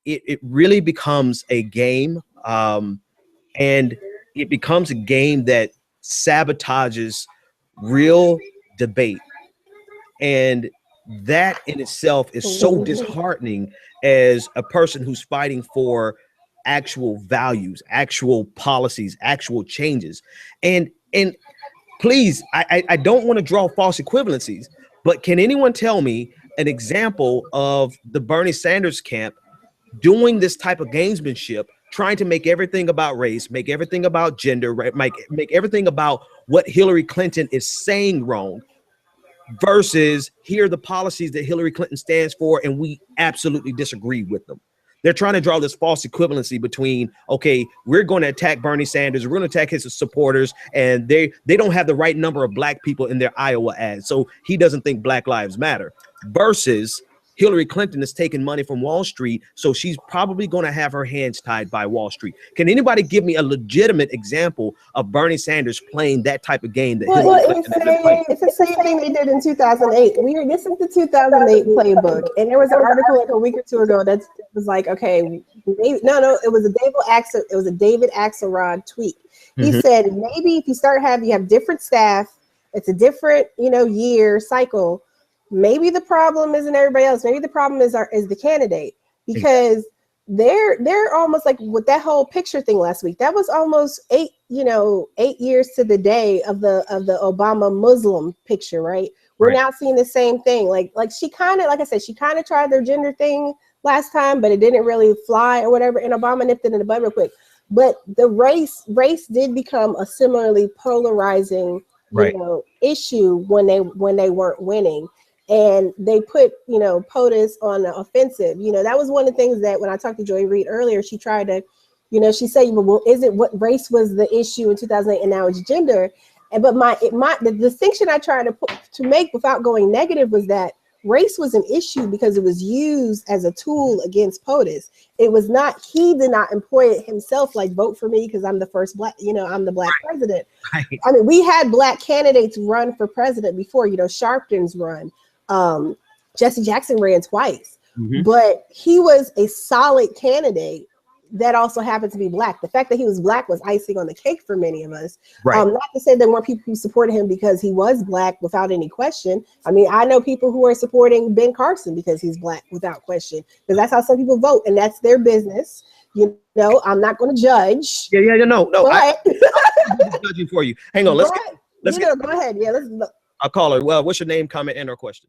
it really becomes a game, and it becomes a game that sabotages real debate. And that in itself is so disheartening as a person who's fighting for actual values, actual policies, actual changes. And please, I don't want to draw false equivalencies, but can anyone tell me an example of the Bernie Sanders camp doing this type of gamesmanship, trying to make everything about race, make everything about gender, right? Make everything about what Hillary Clinton is saying wrong, versus here are the policies that Hillary Clinton stands for, and we absolutely disagree with them. They're trying to draw this false equivalency between, okay, we're going to attack Bernie Sanders, we're going to attack his supporters, and they don't have the right number of black people in their Iowa ads, so he doesn't think Black Lives Matter, versus Hillary Clinton is taking money from Wall Street, so she's probably going to have her hands tied by Wall Street. Can anybody give me a legitimate example of Bernie Sanders playing that type of game? It's the same thing they did in 2008. This is the 2008 playbook, and there was an article like a week or two ago that was like, okay, it was a David Axelrod tweet. He said maybe if you have different staff, it's a different year cycle. Maybe the problem isn't everybody else. Maybe the problem is the candidate, because they're almost like with that whole picture thing last week. That was almost 8 years to the day of the Obama Muslim picture, right? We're now seeing the same thing. Like she kind of tried their gender thing last time, but it didn't really fly or whatever. And Obama nipped it in the bud real quick. But the race did become a similarly polarizing issue when they weren't winning. And they put, POTUS on the offensive. That was one of the things that when I talked to Joy Reid earlier, she tried to, she said, well, is it what race was the issue in 2008 and now it's gender? But the distinction I tried to make without going negative was that race was an issue because it was used as a tool against POTUS. It was not, he did not employ it himself, like vote for me because I'm the first black, I'm the black president. Right. I mean, we had black candidates run for president before, Sharpton's run. Jesse Jackson ran twice, but he was a solid candidate that also happened to be black. The fact that he was black was icing on the cake for many of us. Right. Not to say there weren't people who supported him because he was black without any question. I mean, I know people who are supporting Ben Carson because he's black without question, because that's how some people vote, and that's their business. I'm not going to judge. No. I'm judging for you. Hang on, let's go ahead. Yeah, let's look. I'll call her. Well, what's your name, comment, and/or question?